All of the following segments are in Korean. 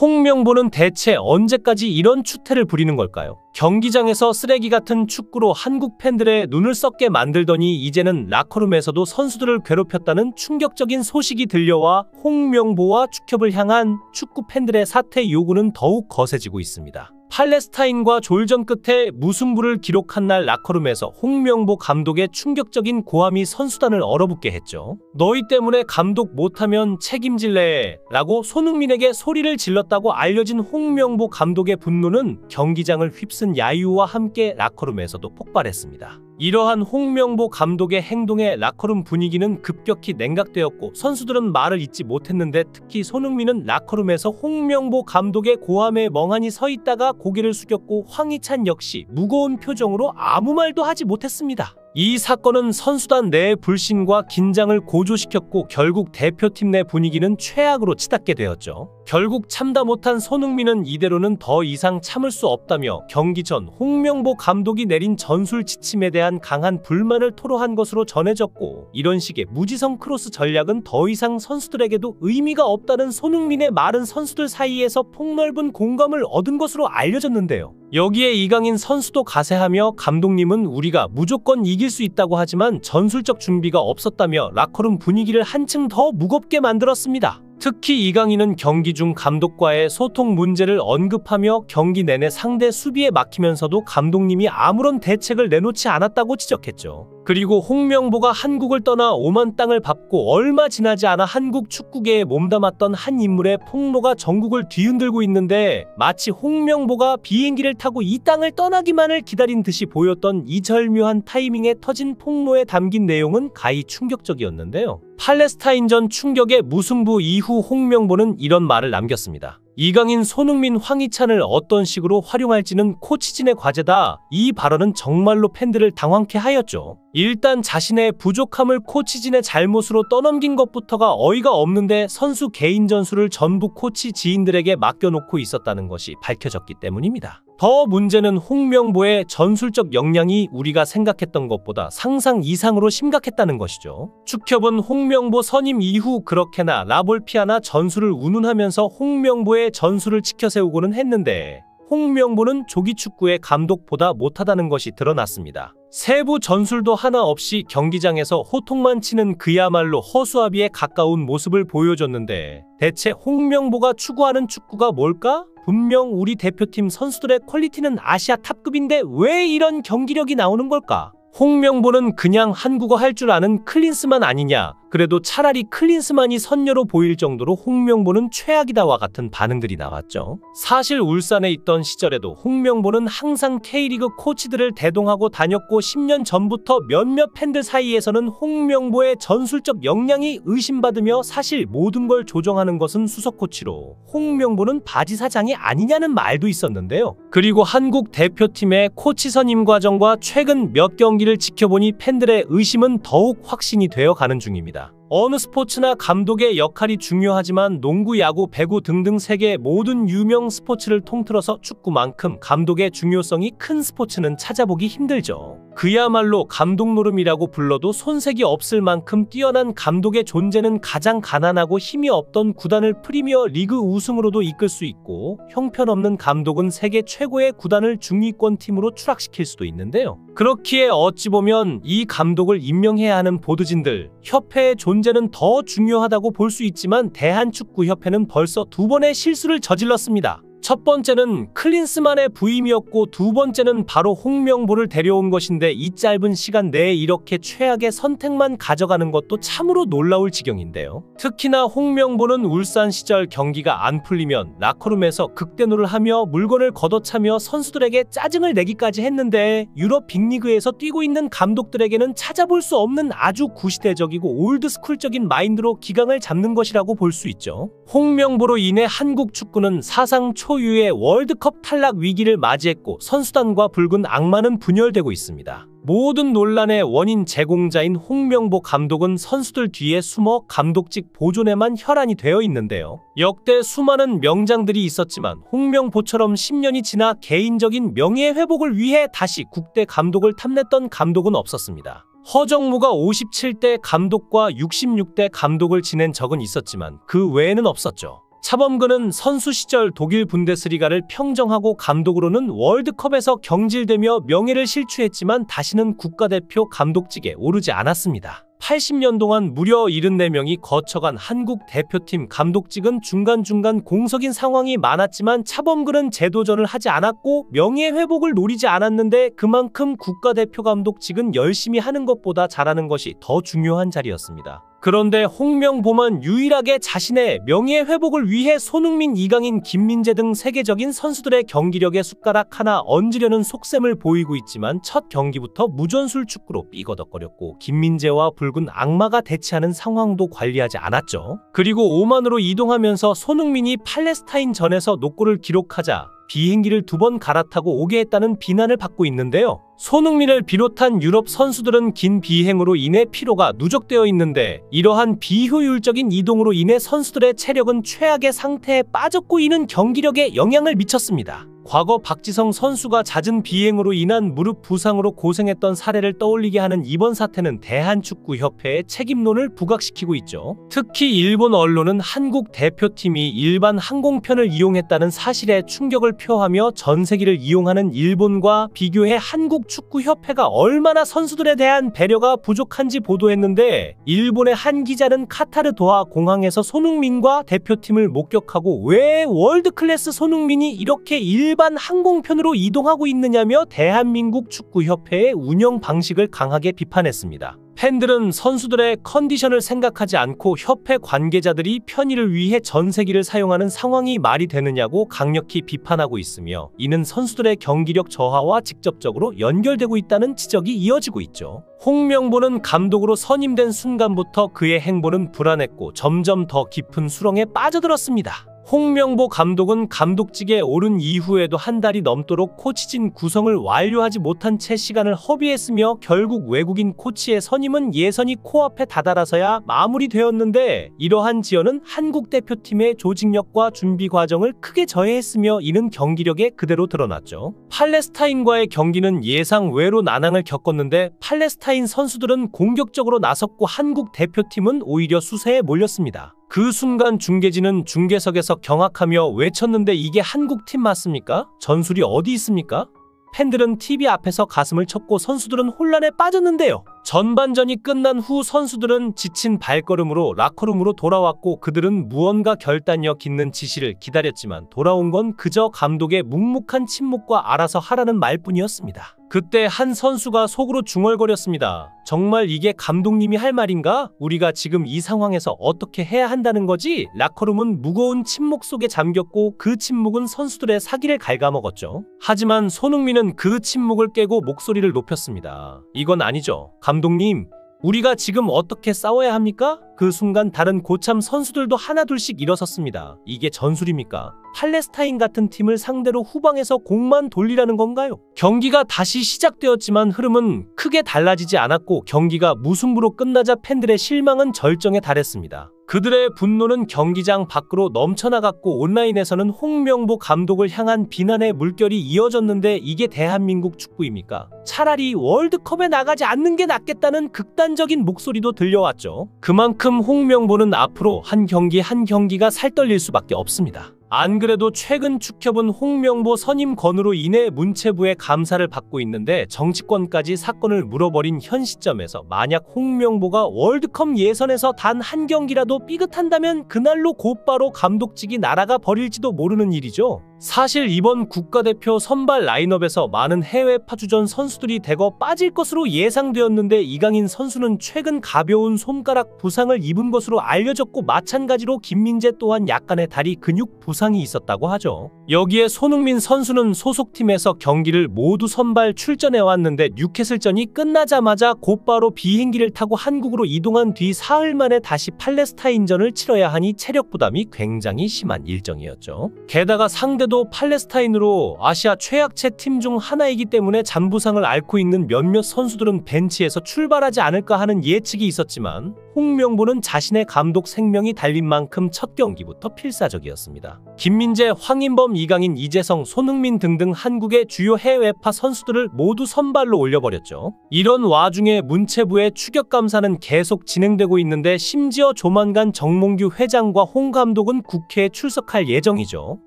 홍명보는 대체 언제까지 이런 추태를 부리는 걸까요? 경기장에서 쓰레기 같은 축구로 한국 팬들의 눈을 썩게 만들더니 이제는 라커룸에서도 선수들을 괴롭혔다는 충격적인 소식이 들려와 홍명보와 축협을 향한 축구 팬들의 사퇴 요구는 더욱 거세지고 있습니다. 팔레스타인과 졸전 끝에 무승부를 기록한 날 라커룸에서 홍명보 감독의 충격적인 고함이 선수단을 얼어붙게 했죠. 너희 때문에 감독 못하면 책임질래 라고 손흥민에게 소리를 질렀다고 알려진 홍명보 감독의 분노는 경기장을 휩쓴 야유와 함께 라커룸에서도 폭발했습니다. 이러한 홍명보 감독의 행동에 라커룸 분위기는 급격히 냉각되었고 선수들은 말을 잇지 못했는데 특히 손흥민은 라커룸에서 홍명보 감독의 고함에 멍하니 서 있다가 고개를 숙였고 황희찬 역시 무거운 표정으로 아무 말도 하지 못했습니다. 이 사건은 선수단 내의 불신과 긴장을 고조시켰고 결국 대표팀 내 분위기는 최악으로 치닫게 되었죠. 결국 참다 못한 손흥민은 이대로는 더 이상 참을 수 없다며 경기 전 홍명보 감독이 내린 전술 지침에 대한 강한 불만을 토로한 것으로 전해졌고, 이런 식의 무지성 크로스 전략은 더 이상 선수들에게도 의미가 없다는 손흥민의 말은 선수들 사이에서 폭넓은 공감을 얻은 것으로 알려졌는데요. 여기에 이강인 선수도 가세하며 감독님은 우리가 무조건 이길 수 있다고 하지만 전술적 준비가 없었다며 라커룸 분위기를 한층 더 무겁게 만들었습니다. 특히 이강인은 경기 중 감독과의 소통 문제를 언급하며 경기 내내 상대 수비에 막히면서도 감독님이 아무런 대책을 내놓지 않았다고 지적했죠. 그리고 홍명보가 한국을 떠나 오만 땅을 밟고 얼마 지나지 않아 한국 축구계에 몸담았던 한 인물의 폭로가 전국을 뒤흔들고 있는데, 마치 홍명보가 비행기를 타고 이 땅을 떠나기만을 기다린 듯이 보였던 이 절묘한 타이밍에 터진 폭로에 담긴 내용은 가히 충격적이었는데요. 팔레스타인전 충격의 무승부 이후 홍명보는 이런 말을 남겼습니다. 이강인, 손흥민, 황희찬을 어떤 식으로 활용할지는 코치진의 과제다. 이 발언은 정말로 팬들을 당황케 하였죠. 일단 자신의 부족함을 코치진의 잘못으로 떠넘긴 것부터가 어이가 없는데 선수 개인 전술을 전부 코치 지인들에게 맡겨놓고 있었다는 것이 밝혀졌기 때문입니다. 더 문제는 홍명보의 전술적 역량이 우리가 생각했던 것보다 상상 이상으로 심각했다는 것이죠. 축협은 홍명보 선임 이후 그렇게나 라볼피아나 전술을 운운하면서 홍명보의 전술을 치켜세우고는 했는데, 홍명보는 조기축구의 감독보다 못하다는 것이 드러났습니다. 세부 전술도 하나 없이 경기장에서 호통만 치는 그야말로 허수아비에 가까운 모습을 보여줬는데, 대체 홍명보가 추구하는 축구가 뭘까? 분명 우리 대표팀 선수들의 퀄리티는 아시아 탑급인데 왜 이런 경기력이 나오는 걸까? 홍명보는 그냥 한국어 할 줄 아는 클린스만 아니냐? 그래도 차라리 클린스만이 선녀로 보일 정도로 홍명보는 최악이다와 같은 반응들이 나왔죠. 사실 울산에 있던 시절에도 홍명보는 항상 K리그 코치들을 대동하고 다녔고 10년 전부터 몇몇 팬들 사이에서는 홍명보의 전술적 역량이 의심받으며 사실 모든 걸 조정하는 것은 수석 코치로 홍명보는 바지 사장이 아니냐는 말도 있었는데요. 그리고 한국 대표팀의 코치 선임 과정과 최근 몇 경기를 지켜보니 팬들의 의심은 더욱 확신이 되어 가는 중입니다. 어느 스포츠나 감독의 역할이 중요하지만 농구, 야구, 배구 등등 세계 모든 유명 스포츠를 통틀어서 축구만큼 감독의 중요성이 큰 스포츠는 찾아보기 힘들죠. 그야말로 감독 노름이라고 불러도 손색이 없을 만큼 뛰어난 감독의 존재는 가장 가난하고 힘이 없던 구단을 프리미어 리그 우승으로도 이끌 수 있고, 형편없는 감독은 세계 최고의 구단을 중위권 팀으로 추락시킬 수도 있는데요. 그렇기에 어찌 보면 이 감독을 임명해야 하는 보드진들, 협회의 존재는 더 중요하다고 볼 수 있지만 대한축구협회는 벌써 2번의 실수를 저질렀습니다. 첫 번째는 클린스만의 부임이었고, 두 번째는 바로 홍명보를 데려온 것인데, 이 짧은 시간 내에 이렇게 최악의 선택만 가져가는 것도 참으로 놀라울 지경인데요. 특히나 홍명보는 울산 시절 경기가 안 풀리면 라커룸에서 극대노를 하며 물건을 걷어차며 선수들에게 짜증을 내기까지 했는데, 유럽 빅리그에서 뛰고 있는 감독들에게는 찾아볼 수 없는 아주 구시대적이고 올드스쿨적인 마인드로 기강을 잡는 것이라고 볼 수 있죠. 홍명보로 인해 한국 축구는 사상 초유의 월드컵 탈락 위기를 맞이했고, 선수단과 붉은 악마는 분열되고 있습니다. 모든 논란의 원인 제공자인 홍명보 감독은 선수들 뒤에 숨어 감독직 보존에만 혈안이 되어 있는데요. 역대 수많은 명장들이 있었지만 홍명보처럼 10년이 지나 개인적인 명예회복을 위해 다시 국대 감독을 탐냈던 감독은 없었습니다. 허정무가 57대 감독과 66대 감독을 지낸 적은 있었지만 그 외에는 없었죠. 차범근은 선수 시절 독일 분데스리가를 평정하고 감독으로는 월드컵에서 경질되며 명예를 실추했지만 다시는 국가대표 감독직에 오르지 않았습니다. 80년 동안 무려 74명이 거쳐간 한국 대표팀 감독직은 중간중간 공석인 상황이 많았지만 차범근은 재도전을 하지 않았고 명예회복을 노리지 않았는데 그만큼 국가대표 감독직은 열심히 하는 것보다 잘하는 것이 더 중요한 자리였습니다. 그런데 홍명보만 유일하게 자신의 명예회복을 위해 손흥민, 이강인, 김민재 등 세계적인 선수들의 경기력에 숟가락 하나 얹으려는 속셈을 보이고 있지만 첫 경기부터 무전술 축구로 삐거덕거렸고 김민재와 붉은 악마가 대치하는 상황도 관리하지 않았죠. 그리고 오만으로 이동하면서 손흥민이 팔레스타인전에서 노골을 기록하자 비행기를 2번 갈아타고 오게 했다는 비난을 받고 있는데요. 손흥민을 비롯한 유럽 선수들은 긴 비행으로 인해 피로가 누적되어 있는데 이러한 비효율적인 이동으로 인해 선수들의 체력은 최악의 상태에 빠졌고 이는 경기력에 영향을 미쳤습니다. 과거 박지성 선수가 잦은 비행으로 인한 무릎 부상으로 고생했던 사례를 떠올리게 하는 이번 사태는 대한축구협회의 책임론을 부각시키고 있죠. 특히 일본 언론은 한국 대표팀이 일반 항공편을 이용했다는 사실에 충격을 표하며 전세기를 이용하는 일본과 비교해 한국축구협회가 얼마나 선수들에 대한 배려가 부족한지 보도했는데 일본의 한 기자는 카타르 도하 공항에서 손흥민과 대표팀을 목격하고 왜 월드클래스 손흥민이 이렇게 일반 항공편으로 이동하고 있느냐며 대한민국 축구협회의 운영 방식을 강하게 비판했습니다. 팬들은 선수들의 컨디션을 생각하지 않고 협회 관계자들이 편의를 위해 전세기를 사용하는 상황이 말이 되느냐고 강력히 비판하고 있으며 이는 선수들의 경기력 저하와 직접적으로 연결되고 있다는 지적이 이어지고 있죠. 홍명보는 감독으로 선임된 순간부터 그의 행보는 불안했고 점점 더 깊은 수렁에 빠져들었습니다. 홍명보 감독은 감독직에 오른 이후에도 한 달이 넘도록 코치진 구성을 완료하지 못한 채 시간을 허비했으며 결국 외국인 코치의 선임은 예선이 코앞에 다다라서야 마무리되었는데 이러한 지연은 한국 대표팀의 조직력과 준비 과정을 크게 저해했으며 이는 경기력에 그대로 드러났죠. 팔레스타인과의 경기는 예상 외로 난항을 겪었는데 팔레스타인 선수들은 공격적으로 나섰고 한국 대표팀은 오히려 수세에 몰렸습니다. 그 순간 중계진은 중계석에서 경악하며 외쳤는데 이게 한국팀 맞습니까? 전술이 어디 있습니까? 팬들은 TV 앞에서 가슴을 쳤고 선수들은 혼란에 빠졌는데요. 전반전이 끝난 후 선수들은 지친 발걸음으로 라커룸으로 돌아왔고 그들은 무언가 결단력 있는 지시를 기다렸지만 돌아온 건 그저 감독의 묵묵한 침묵과 알아서 하라는 말뿐이었습니다. 그때 한 선수가 속으로 중얼거렸습니다. 정말 이게 감독님이 할 말인가? 우리가 지금 이 상황에서 어떻게 해야 한다는 거지? 라커룸은 무거운 침묵 속에 잠겼고 그 침묵은 선수들의 사기를 갉아먹었죠. 하지만 손흥민은 그 침묵을 깨고 목소리를 높였습니다. 이건 아니죠. 감독님, 우리가 지금 어떻게 싸워야 합니까? 그 순간 다른 고참 선수들도 하나둘씩 일어섰습니다. 이게 전술입니까? 팔레스타인 같은 팀을 상대로 후방에서 공만 돌리라는 건가요? 경기가 다시 시작되었지만 흐름은 크게 달라지지 않았고 경기가 무승부로 끝나자 팬들의 실망은 절정에 달했습니다. 그들의 분노는 경기장 밖으로 넘쳐나갔고 온라인에서는 홍명보 감독을 향한 비난의 물결이 이어졌는데 이게 대한민국 축구입니까? 차라리 월드컵에 나가지 않는 게 낫겠다는 극단적인 목소리도 들려왔죠. 그만큼 홍명보는 앞으로 한 경기 한 경기가 살떨릴 수밖에 없습니다. 안 그래도 최근 축협은 홍명보 선임 건으로 인해 문체부의 감사를 받고 있는데 정치권까지 사건을 물어버린 현 시점에서 만약 홍명보가 월드컵 예선에서 단 한 경기라도 삐끗한다면 그날로 곧바로 감독직이 날아가 버릴지도 모르는 일이죠. 사실 이번 국가대표 선발 라인업에서 많은 해외 파주전 선수들이 대거 빠질 것으로 예상되었는데 이강인 선수는 최근 가벼운 손가락 부상을 입은 것으로 알려졌고 마찬가지로 김민재 또한 약간의 다리 근육 부상이 있었다고 하죠. 여기에 손흥민 선수는 소속팀에서 경기를 모두 선발 출전해왔는데 뉴캐슬전이 끝나자마자 곧바로 비행기를 타고 한국으로 이동한 뒤 사흘 만에 다시 팔레스타인전을 치러야 하니 체력 부담이 굉장히 심한 일정이었죠. 게다가 상대 아무래도 팔레스타인으로 아시아 최약체 팀 중 하나이기 때문에 잔부상을 앓고 있는 몇몇 선수들은 벤치에서 출발하지 않을까 하는 예측이 있었지만 홍명보는 자신의 감독 생명이 달린 만큼 첫 경기부터 필사적이었습니다. 김민재, 황인범, 이강인, 이재성, 손흥민 등등 한국의 주요 해외파 선수들을 모두 선발로 올려버렸죠. 이런 와중에 문체부의 추격 감사는 계속 진행되고 있는데 심지어 조만간 정몽규 회장과 홍 감독은 국회에 출석할 예정이죠.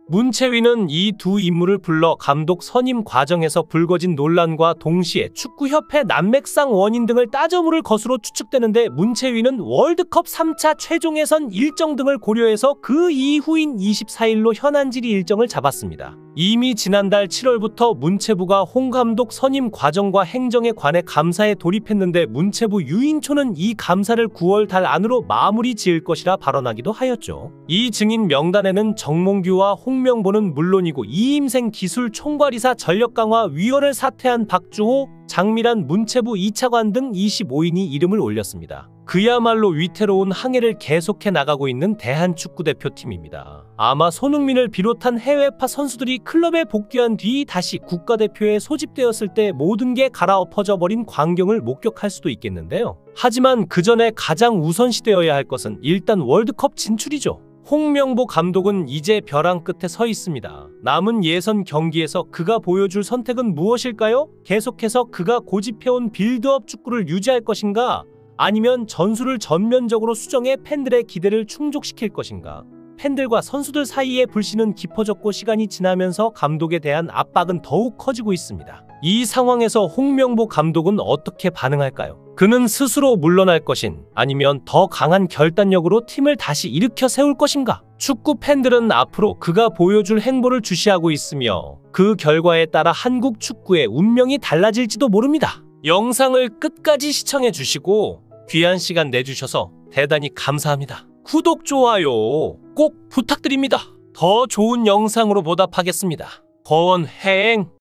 문체위는 이 두 인물을 불러 감독 선임 과정에서 불거진 논란과 동시에 축구협회 난맥상 원인 등을 따져 물을 것으로 추측되는데 문체위는 월드컵 3차 최종 예선 일정 등을 고려해서 그 이후인 24일로 현안 질의 일정을 잡았습니다. 이미 지난달 7월부터 문체부가 홍 감독 선임 과정과 행정에 관해 감사에 돌입했는데 문체부 유인초는 이 감사를 9월 달 안으로 마무리 지을 것이라 발언하기도 하였죠. 이 증인 명단에는 정몽규와 홍명보는 물론이고 이임생 기술총괄이사 전력강화위원을 사퇴한 박주호, 장미란 문체부 2차관 등 25인이 이름을 올렸습니다. 그야말로 위태로운 항해를 계속해 나가고 있는 대한축구대표팀입니다. 아마 손흥민을 비롯한 해외파 선수들이 클럽에 복귀한 뒤 다시 국가대표에 소집되었을 때 모든 게 갈아엎어져 버린 광경을 목격할 수도 있겠는데요. 하지만 그 전에 가장 우선시되어야 할 것은 일단 월드컵 진출이죠. 홍명보 감독은 이제 벼랑 끝에 서 있습니다. 남은 예선 경기에서 그가 보여줄 선택은 무엇일까요? 계속해서 그가 고집해온 빌드업 축구를 유지할 것인가? 아니면 전술을 전면적으로 수정해 팬들의 기대를 충족시킬 것인가? 팬들과 선수들 사이의 불신은 깊어졌고 시간이 지나면서 감독에 대한 압박은 더욱 커지고 있습니다. 이 상황에서 홍명보 감독은 어떻게 반응할까요? 그는 스스로 물러날 것인 아니면 더 강한 결단력으로 팀을 다시 일으켜 세울 것인가? 축구 팬들은 앞으로 그가 보여줄 행보를 주시하고 있으며 그 결과에 따라 한국 축구의 운명이 달라질지도 모릅니다. 영상을 끝까지 시청해 주시고 귀한 시간 내주셔서 대단히 감사합니다. 구독, 좋아요 꼭 부탁드립니다. 더 좋은 영상으로 보답하겠습니다. 권행